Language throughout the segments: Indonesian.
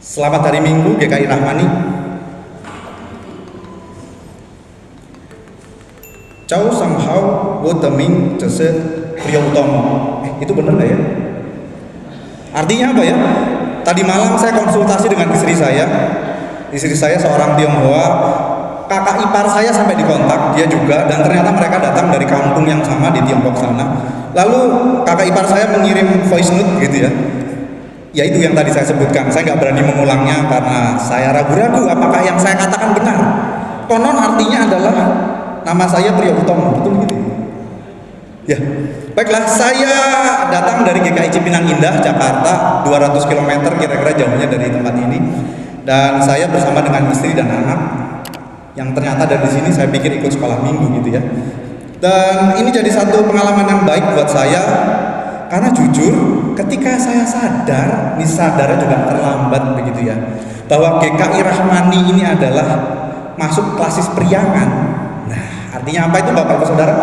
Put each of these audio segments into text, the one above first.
Selamat hari Minggu GKI Rahmani. Cháu somehow vô tờ minh trở se Priyotomo. Itu benar nggak ya? Artinya apa ya? Tadi malam saya konsultasi dengan istri saya. Istri saya seorang Tionghoa. Kakak ipar saya sampai dikontak, dia juga, dan ternyata mereka datang dari kampung yang sama di Tiongkok sana. Lalu kakak ipar saya mengirim voice note gitu ya. Ya itu yang tadi saya sebutkan. Saya nggak berani mengulangnya karena saya ragu-ragu apakah yang saya katakan benar. Konon artinya adalah nama saya Priyotomo, betul gitu. Ya, baiklah, saya datang dari GKI Cipinang Indah, Jakarta, 200 km kira-kira jauhnya dari tempat ini. Dan saya bersama dengan istri dan anak yang ternyata dari sini saya pikir ikut sekolah minggu gitu ya. Dan ini jadi satu pengalaman yang baik buat saya karena jujur ketika saya sadar, ini sadarnya juga terlambat begitu ya, bahwa GKI Rahmani ini adalah masuk klasis priangan. Nah, artinya apa itu Bapak Ibu Saudara?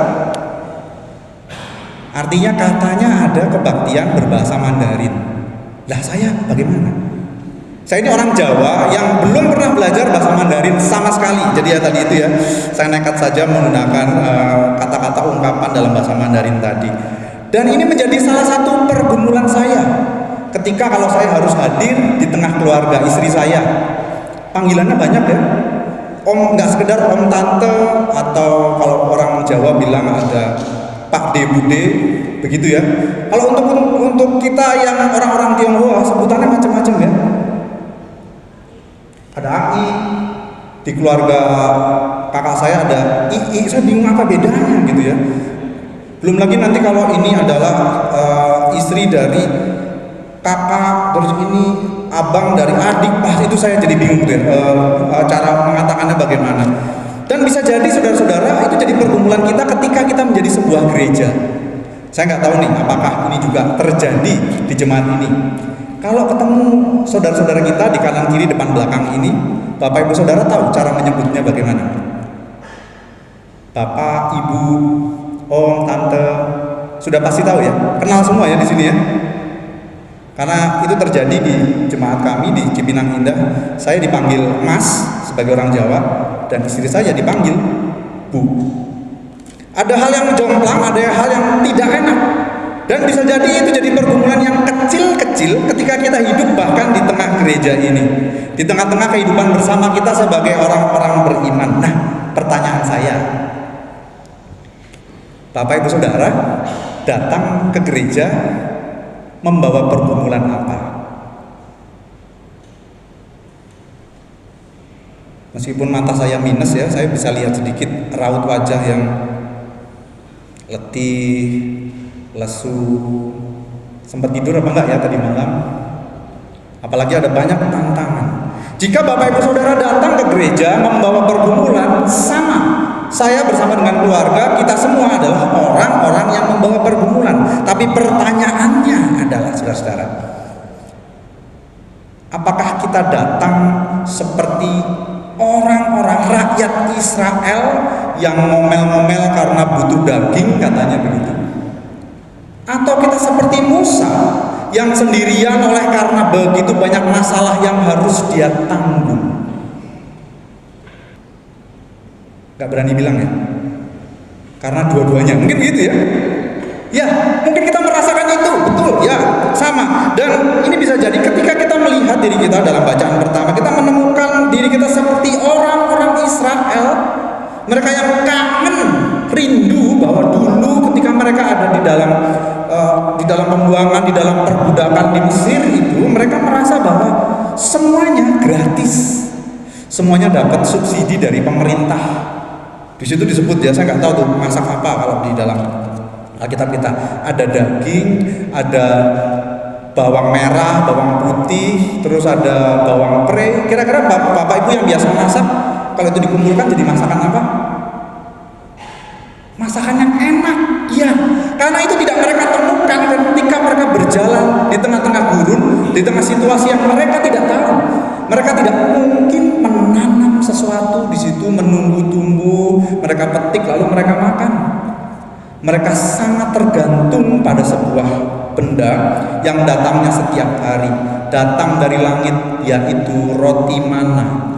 Artinya katanya ada kebaktian berbahasa Mandarin. Lah saya bagaimana? Saya ini orang Jawa yang belum pernah belajar bahasa Mandarin sama sekali. Jadi ya tadi itu ya, saya nekat saja menggunakan kata-kata ungkapan dalam bahasa Mandarin tadi. Dan ini menjadi salah satu pergumulan saya ketika kalau saya harus hadir di tengah keluarga istri saya. Panggilannya banyak ya. Om, nggak sekedar om tante, atau kalau orang Jawa bilang ada Pak De Bude, begitu ya. Kalau untuk kita yang orang-orang Tionghoa sebutannya macam-macam ya. Ada Ai, di keluarga kakak saya ada Ii, saya bingung apa bedanya gitu ya. Belum lagi nanti kalau ini adalah istri dari kakak, terus ini abang dari adik, itu saya jadi bingung tuh ya, cara mengatakannya bagaimana. Dan bisa jadi saudara-saudara itu jadi pergumulan kita ketika kita menjadi sebuah gereja. Saya nggak tahu nih apakah ini juga terjadi di jemaat ini. Kalau ketemu saudara-saudara kita di kanan kiri depan belakang ini, Bapak Ibu Saudara tahu cara menyebutnya bagaimana? Bapak, Ibu, Om, Tante, sudah pasti tahu ya, kenal semua ya di sini ya. Karena itu terjadi di jemaat kami di Cipinang Indah. Saya dipanggil Mas sebagai orang Jawa dan istri saya dipanggil Bu. Ada hal yang jomplang, ada hal yang tidak enak. Dan bisa jadi itu jadi pergumulan yang kecil-kecil ketika kita hidup bahkan di tengah gereja ini, di tengah-tengah kehidupan bersama kita sebagai orang-orang beriman. Nah, pertanyaan saya, Bapak Ibu Saudara datang ke gereja membawa pergumulan apa? Meskipun mata saya minus ya, saya bisa lihat sedikit raut wajah yang letih, lesu. Sempat tidur apa enggak ya tadi malam? Apalagi ada banyak tantangan. Jika Bapak Ibu Saudara datang ke gereja membawa pergumulan, sama saya bersama dengan keluarga, kita semua adalah orang-orang yang membawa pergumulan. Tapi pertanyaannya adalah saudara-saudara, apakah kita datang seperti orang-orang rakyat Israel yang ngomel-ngomel karena butuh daging katanya begitu? Atau kita seperti Musa yang sendirian oleh karena begitu banyak masalah yang harus dia tanggung? Gak berani bilang ya, karena dua-duanya mungkin gitu ya. Ya, mungkin kita merasakan itu, betul ya, sama. Dan ini bisa jadi ketika kita melihat diri kita dalam bacaan pertama, kita menemukan diri kita seperti orang-orang Israel, mereka yang kangen, rindu bahwa dulu ketika mereka ada di dalam pembuangan, di dalam perbudakan di Mesir itu, mereka merasa bahwa semuanya gratis, semuanya dapat subsidi dari pemerintah. Di situ disebut ya, saya nggak tahu tuh masak apa kalau di dalam Alkitab kita. Ada daging, ada bawang merah, bawang putih, terus ada bawang pre. Kira-kira bapak ibu yang biasa masak, kalau itu dikumpulkan jadi masakan apa? Masakan yang enak, iya. Karena itu tidak mereka temukan ketika mereka berjalan di tengah-tengah gurun, di tengah situasi yang mereka tidak tahu. Mereka tidak mungkin menanam sesuatu di situ, menunggu tumbuh, mereka petik lalu mereka makan. Mereka sangat tergantung pada sebuah benda yang datangnya setiap hari, datang dari langit, yaitu roti mana.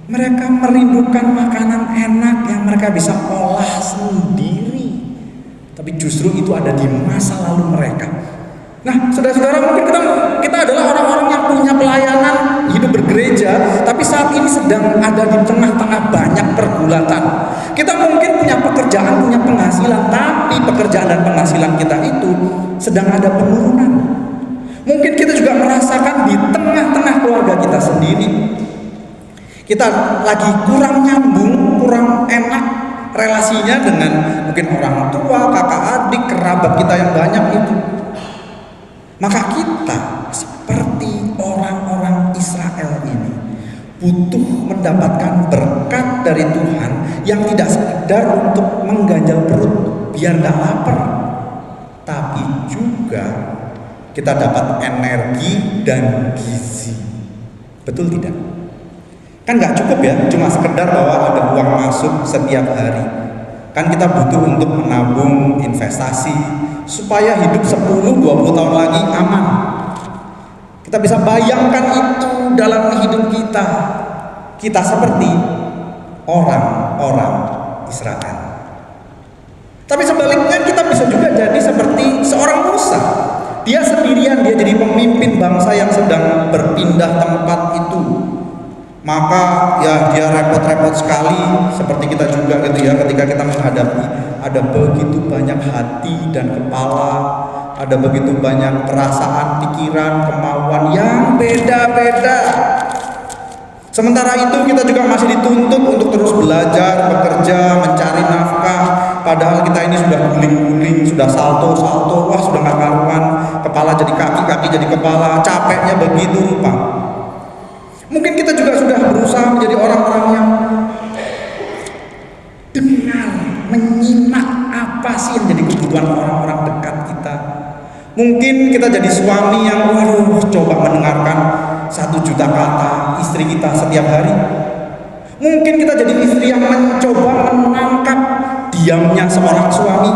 Mereka merindukan makanan enak yang mereka bisa olah sendiri, tapi justru itu ada di masa lalu mereka. Nah, saudara-saudara, mungkin kita adalah orang-orang yang punya pelayanan hidup bergereja, tapi saat ini sedang ada di tengah-tengah banyak pergulatan. Kita mungkin punya pekerjaan, punya penghasilan, tapi pekerjaan dan penghasilan kita itu sedang ada penurunan. Mungkin kita juga merasakan di tengah-tengah keluarga kita sendiri, kita lagi kurang nyambung, kurang enak relasinya dengan mungkin orang tua, kakak adik, kerabat kita yang banyak itu. Maka kita seperti orang-orang Israel ini butuh mendapatkan berkat dari Tuhan yang tidak sekedar untuk mengganjal perut biar gak lapar, tapi juga kita dapat energi dan gizi. Betul tidak? Kan gak cukup ya cuma sekedar bahwa ada uang masuk setiap hari. Kan kita butuh untuk menabung investasi supaya hidup 10-20 tahun lagi aman. Kita bisa bayangkan itu dalam hidup kita. Kita seperti orang-orang Israel. Tapi sebaliknya kita bisa juga jadi seperti seorang Musa. Dia sendirian, dia jadi pemimpin bangsa yang sedang berpindah tempat itu. Maka ya dia repot-repot sekali, seperti kita juga gitu ya, ketika kita menghadapi ada begitu banyak hati dan kepala, ada begitu banyak perasaan, pikiran, kemauan yang beda-beda. Sementara itu kita juga masih dituntut untuk terus belajar, bekerja, mencari nafkah. Padahal kita ini sudah guling-guling, sudah salto-salto, wah sudah gak karuan, kepala jadi kaki, kaki jadi kepala, capeknya begitu rupa. Mungkin kita juga sudah berusaha menjadi orang-orang yang dengar, menyimak apa sih yang jadi kebutuhan orang-orang dekat kita. Mungkin kita jadi suami yang coba mendengarkan 1 juta kata istri kita setiap hari. Mungkin kita jadi istri yang mencoba menangkap diamnya seorang suami.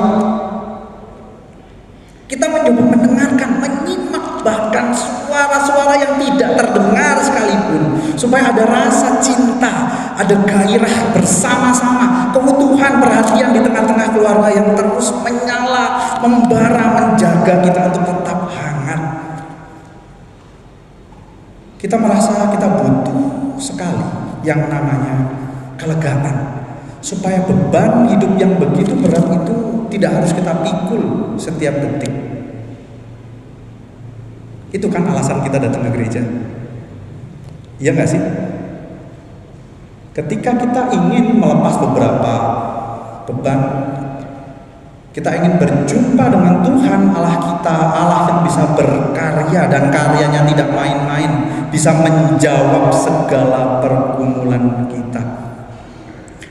Kita mencoba mendengarkan, menyimak bahkan suara-suara yang tidak terdengar sekalipun, supaya ada rasa cinta, ada gairah bersama-sama, keutuhan perhatian di tengah-tengah keluarga yang terus menyala, membara, menjaga kita untuk tetap hangat. Kita merasa kita butuh sekali yang namanya kelegaan, supaya beban hidup yang begitu berat itu tidak harus kita pikul setiap detik. Itu kan alasan kita datang ke gereja. Iya gak sih? Ketika kita ingin melepas beberapa beban, kita ingin berjumpa dengan Tuhan Allah kita, Allah yang bisa berkarya dan karyanya tidak main-main, bisa menjawab segala pergumulan kita.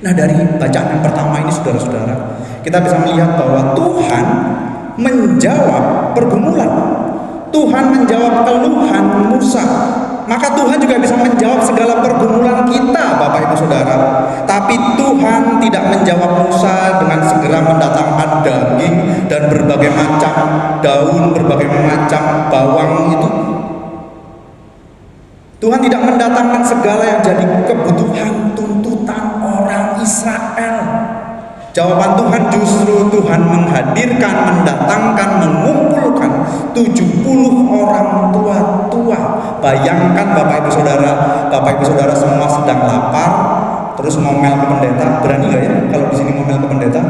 Nah, dari bacaan yang pertama ini saudara-saudara, kita bisa melihat bahwa Tuhan menjawab pergumulan. Tuhan menjawab keluhan Musa, maka Tuhan juga bisa menjawab segala pergumulan kita, Bapak Ibu Saudara. Tapi Tuhan tidak menjawab Musa dengan segera mendatangkan daging dan berbagai macam daun, berbagai macam bawang itu. Tuhan tidak mendatangkan segala yang jadi kebutuhan tuntutan orang Israel. Jawaban Tuhan justru Tuhan menghadirkan, mendatangkan, mengumpulkan 70 orang tua-tua. Bayangkan Bapak Ibu Saudara semua sedang lapar, terus ngomel ke pendeta. Berani gak ya kalau di sini ngomel ke pendeta?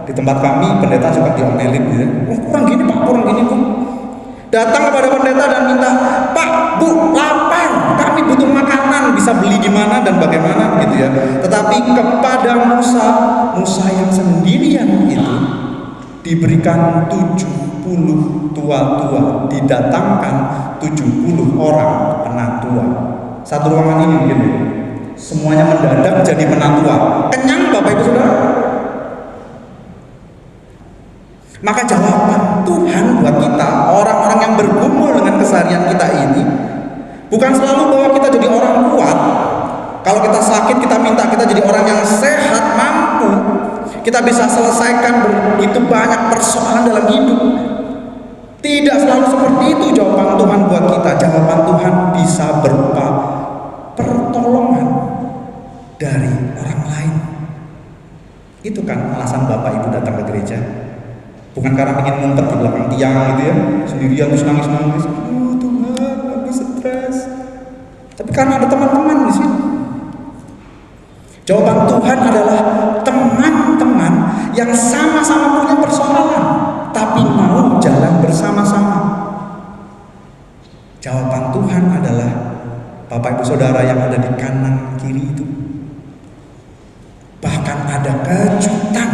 Di tempat kami pendeta suka diomelin gitu ya. Kurang gini Pak, kurang gini Bu. Datang kepada pendeta dan minta, Pak, Bu, lapar, kami butuh makanan, bisa beli di mana dan bagaimana gitu ya. Tetapi kepada Musa yang sendirian itu diberikan 70 tua-tua, didatangkan 70 orang penatua. Satu ruangan ini mungkin semuanya mendadak jadi penatua. Kenyang Bapak Ibu Saudara? Maka jawaban Tuhan buat kita, orang-orang yang bergumul dengan keseharian kita ini, bukan selalu bahwa kita jadi orang kuat. Kalau kita sakit, kita minta kita jadi orang yang sehat, mampu, kita bisa selesaikan begitu banyak persoalan dalam hidup. Tidak selalu seperti itu jawaban Tuhan buat kita. Jawaban Tuhan bisa berupa pertolongan dari orang lain. Itu kan alasan Bapak Ibu datang ke gereja. Bukan karena ingin ngumpet di belakang tiang gitu ya, sendirian terus nangis-nangis. Oh Tuhan, aku stres. Tapi karena ada teman-teman di sini. Jawaban Tuhan adalah teman-teman yang sama-sama punya persoalan, tapi mau jalan bersama-sama. Jawaban Tuhan adalah Bapak Ibu Saudara yang ada di kanan kiri itu. Bahkan ada kejutan.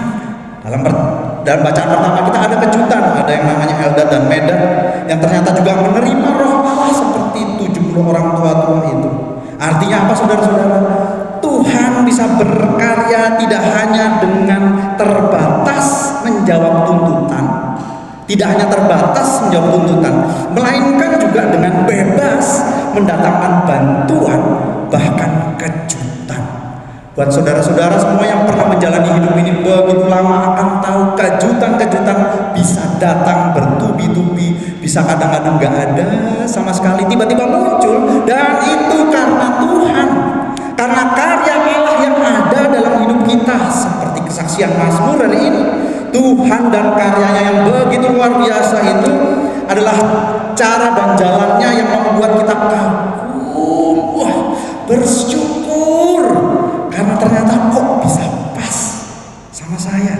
Dalam bacaan pertama kita ada kejutan. Ada yang namanya Eldad dan Medad yang ternyata juga menerima roh Allah seperti 70 orang tua-tua itu. Artinya apa saudara-saudara? Tuhan bisa berkarya tidak hanya dengan terbatas menjawab tuntutan, tidak hanya terbatas menjawab tuntutan, melainkan juga dengan bebas mendatangkan bantuan, bahkan kejutan. Buat saudara-saudara semua yang pernah menjalani hidup ini begitu lama akan tahu kejutan-kejutan bisa datang bertubi-tubi, bisa kadang-kadang gak ada sama sekali, tiba-tiba muncul, dan itu karena Tuhan. Karena karya Allah yang ada dalam hidup kita, seperti kesaksian Mazmur hari ini, Tuhan dan karyanya yang begitu luar biasa itu adalah cara dan jalannya yang membuat kita kagum, bersyukur, karena ternyata kok bisa pas sama saya.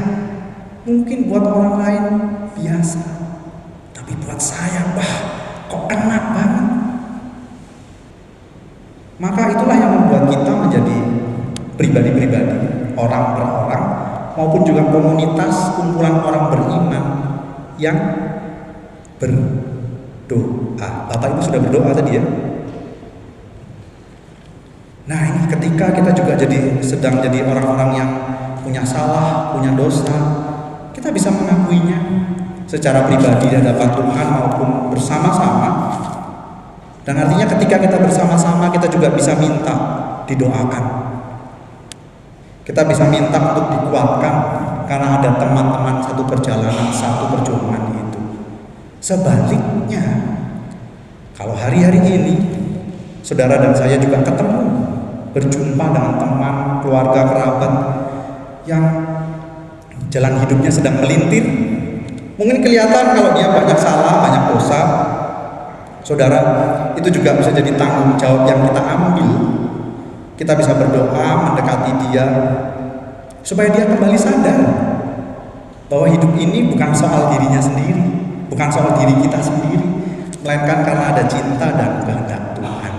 Mungkin buat orang lain biasa, tapi buat saya kok enak banget. Maka itulah yang membuat kita menjadi pribadi-pribadi, orang per orang, maupun juga komunitas, kumpulan orang beriman yang berdoa. Bapak Ibu sudah berdoa tadi ya? Nah ini ketika kita juga sedang jadi orang-orang yang punya salah, punya dosa, kita bisa mengakuinya secara pribadi di hadapan Tuhan maupun bersama-sama. Dan artinya ketika kita bersama-sama, kita juga bisa minta didoakan. Kita bisa minta untuk dikuatkan karena ada teman-teman satu perjalanan, satu perjuangan itu. Sebaliknya, kalau hari-hari ini saudara dan saya juga ketemu, berjumpa dengan teman, keluarga, kerabat yang jalan hidupnya sedang melintir, mungkin kelihatan kalau dia banyak salah, banyak dosa. Saudara, itu juga bisa jadi tanggung jawab yang kita ambil. Kita bisa berdoa, mendekati dia, supaya dia kembali sadar bahwa hidup ini bukan soal dirinya sendiri, bukan soal diri kita sendiri, melainkan karena ada cinta dan kehendak Tuhan.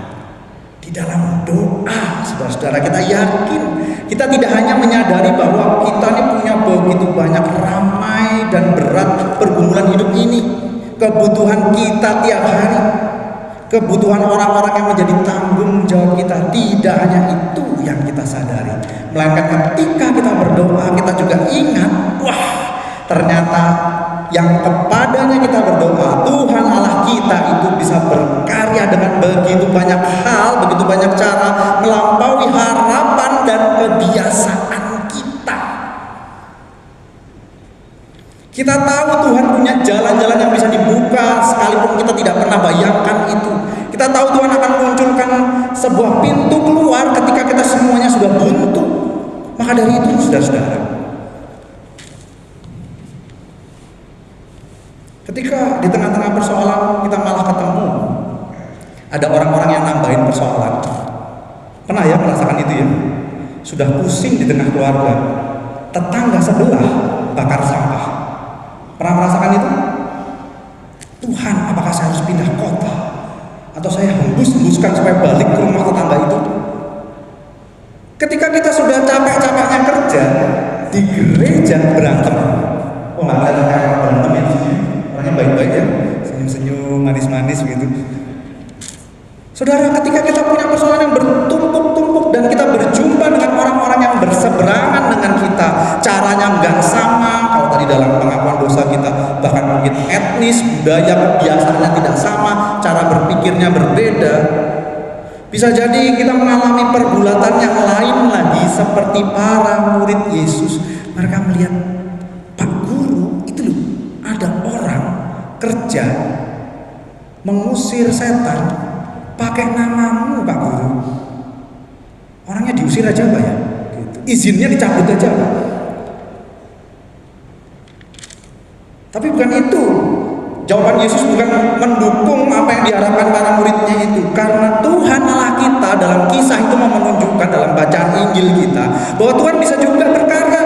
Di dalam doa, saudara-saudara, kita yakin, kita tidak hanya menyadari bahwa kita ini punya begitu banyak ramai dan berat pergumulan hidup ini, kebutuhan kita tiap hari, kebutuhan orang-orang yang menjadi tanggung jawab kita. Tidak hanya itu yang kita sadari, melainkan ketika kita berdoa, kita juga ingat, ternyata yang kepadanya kita berdoa, Tuhan Allah kita itu bisa berkarya dengan begitu banyak hal, begitu banyak cara, melampaui harapan dan kebiasaan kita. Kita tahu Tuhan punya jalan-jalan yang bisa dibuka sekalipun kita tidak pernah bayangkan itu. Kita tahu Tuhan akan munculkan sebuah pintu keluar ketika kita semuanya sudah buntu. Maka dari itu saudara-saudara, ketika di tengah-tengah persoalan kita malah ketemu ada orang-orang yang nambahin persoalan. Pernah ya merasakan itu ya? Sudah pusing di tengah keluarga, tetangga sebelah bakar sampah. Pernah merasakan itu? Tuhan, apakah saya harus pindah kota? Atau saya hembus-hembuskan supaya balik ke rumah tetangga itu? Ketika kita sudah capek-capeknya kerja di gereja berantem. Oh nggak kelihatan kayak orang berantem ya? Orangnya baik-baik ya, senyum-senyum, manis-manis begitu. Saudara, ketika kita punya persoalan yang bertumpuk-tumpuk dan kita berjumpa dengan orang-orang yang berseberangan dengan kita, caranya nggak sama. Kalau tadi dalam pengakuan dosa kita, bahkan mungkin etnis, budaya, kebiasaannya tidak sama, cara berpikirnya berbeda. Bisa jadi kita mengalami pergulatan yang lain lagi seperti para murid Yesus. Mereka melihat, Pak Guru, itu loh, ada orang kerja mengusir setan pakai namamu Pak Guru. Orangnya diusir aja Pak ya, gitu. Izinnya dicabut aja Pak. Tapi bukan itu. Jawaban Yesus bukan mendukung apa yang diharapkan para muridnya itu. Karena Tuhan Allah kita dalam kisah itu mau menunjukkan dalam bacaan Injil kita bahwa Tuhan bisa juga berkarya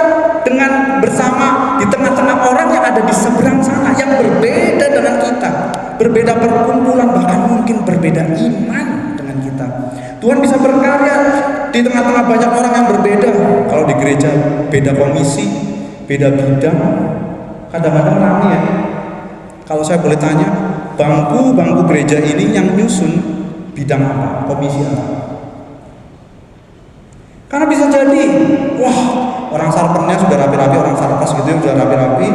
dengan bersama di tengah-tengah orang yang ada di seberang sana yang berbeda dengan kita, berbeda perkumpulan, bahkan mungkin berbeda iman dengan kita. Tuhan bisa berkarya di tengah-tengah banyak orang yang berbeda. Kalau di gereja beda komisi, beda bidang, kadang-kadang rame ya. Kalau saya boleh tanya, bangku gereja ini yang nyusun bidang apa? Komisi apa? Karena bisa jadi, wah, orang sarpennya sudah rapi-rapi, orang sarpas gitu sudah rapi-rapi.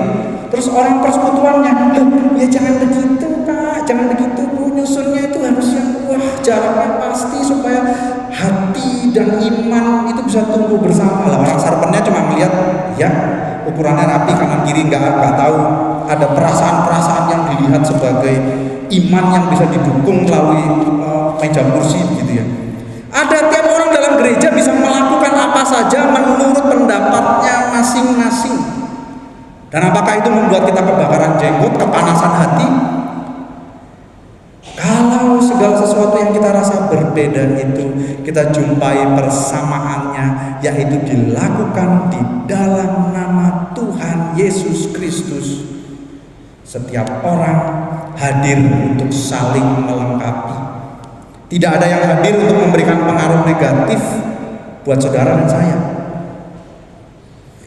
Terus orang persekutuannya, ya jangan begitu Pak, jangan begitu Bu, nyusunnya itu harus yang wah, jaraknya pasti supaya hati dan iman itu bisa tumbuh bersama. Lah orang sarpennya cuma melihat, ya ukurannya rapi kanan kiri nggak tahu ada perasaan-perasaan yang dilihat sebagai iman yang bisa didukung melalui meja kursi gitu ya. Ada tiap orang dalam gereja bisa melakukan apa saja menurut pendapatnya masing-masing. Dan apakah itu membuat kita kebakaran jenggot, kepanasan hati? Kalau segala sesuatu yang kita rasa berbeda itu kita jumpai persamaannya, yaitu dilakukan di dalam nama Tuhan Yesus Kristus. Setiap orang hadir untuk saling melengkapi. Tidak ada yang hadir untuk memberikan pengaruh negatif buat saudara dan saya.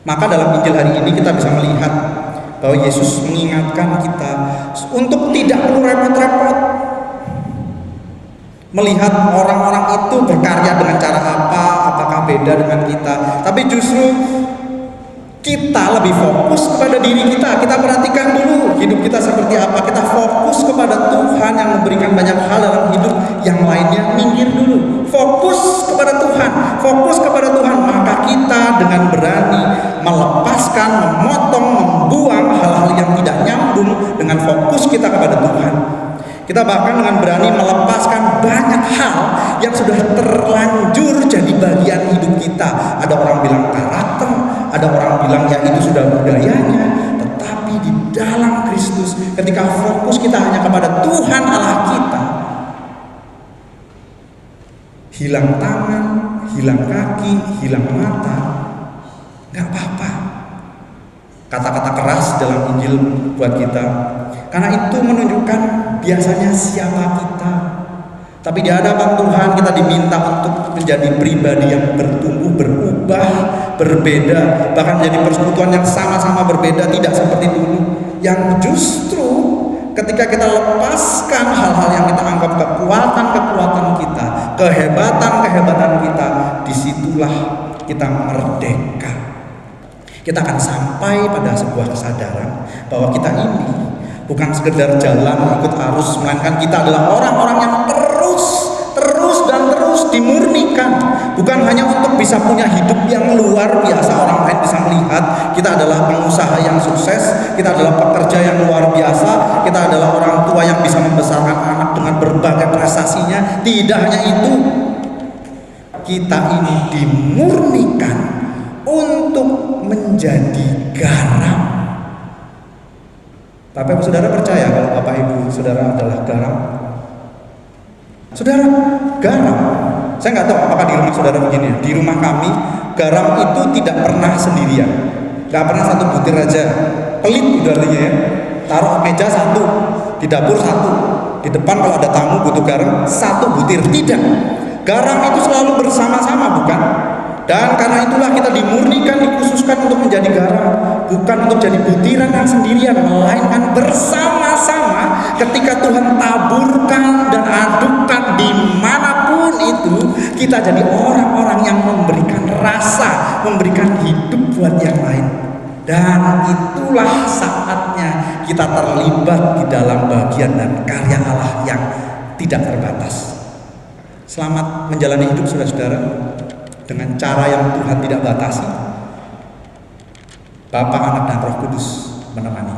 Maka dalam Injil hari ini kita bisa melihat bahwa Yesus mengingatkan kita untuk tidak perlu repot-repot melihat orang-orang itu berkarya dengan cara apa, apakah beda dengan kita. Tapi justru kita lebih fokus kepada diri kita. Kita perhatikan dulu hidup kita seperti apa. Kita fokus kepada Tuhan yang memberikan banyak hal dalam hidup. Yang lainnya minggir dulu. Fokus kepada Tuhan. Fokus kepada Tuhan. Maka kita dengan berani melepaskan, memotong, membuang hal-hal yang tidak nyambung dengan fokus kita kepada Tuhan. Kita bahkan dengan berani melepaskan banyak hal yang sudah terlanjur jadi bagian hidup kita. Ada orang bilang karakter, ada orang bilang ya itu sudah budayanya. Tetapi di dalam Kristus, ketika fokus kita hanya kepada Tuhan Allah kita, hilang tangan, hilang kaki, hilang mata, gak apa-apa. Kata-kata keras dalam Injil buat kita, karena itu menunjukkan biasanya siapa kita. Tapi di hadapan Tuhan kita diminta untuk menjadi pribadi yang bertumbuh, berubah, berbeda, bahkan menjadi persekutuan yang sama-sama berbeda, tidak seperti dulu. Yang justru ketika kita lepaskan hal-hal yang kita anggap kekuatan-kekuatan kita, kehebatan-kehebatan kita, disitulah kita merdeka. Kita akan sampai pada sebuah kesadaran bahwa kita ini bukan sekedar jalan ikut arus, melainkan kita adalah orang-orang yang terus dimurnikan. Bukan hanya untuk bisa punya hidup yang luar biasa, orang lain bisa melihat kita adalah pengusaha yang sukses, kita adalah pekerja yang luar biasa, kita adalah orang tua yang bisa membesarkan anak dengan berbagai prestasinya. Tidak hanya itu, kita ini dimurnikan untuk menjadi garam. Bapak Ibu Saudara percaya kalau Bapak Ibu Saudara adalah garam? Saudara, garam. Saya nggak tahu apakah di rumah saudara begini ya. Di rumah kami, garam itu tidak pernah sendirian. Nggak pernah satu butir aja. Pelit itu artinya ya. Taruh meja satu, di dapur satu, di depan kalau ada tamu butuh garam, satu butir. Tidak. Garam itu selalu bersama-sama, bukan? Dan karena itulah kita dimurnikan, dikhususkan untuk menjadi garam, bukan untuk jadi butiran yang sendirian, melainkan bersama-sama. Ketika Tuhan taburkan dan adukkan dimanapun itu, kita jadi orang-orang yang memberikan rasa, memberikan hidup buat yang lain. Dan itulah saatnya kita terlibat di dalam bagian dan karya Allah yang tidak terbatas. Selamat menjalani hidup saudara-saudara dengan cara yang Tuhan tidak batasi. Bapa, Anak, dan Roh Kudus menemani.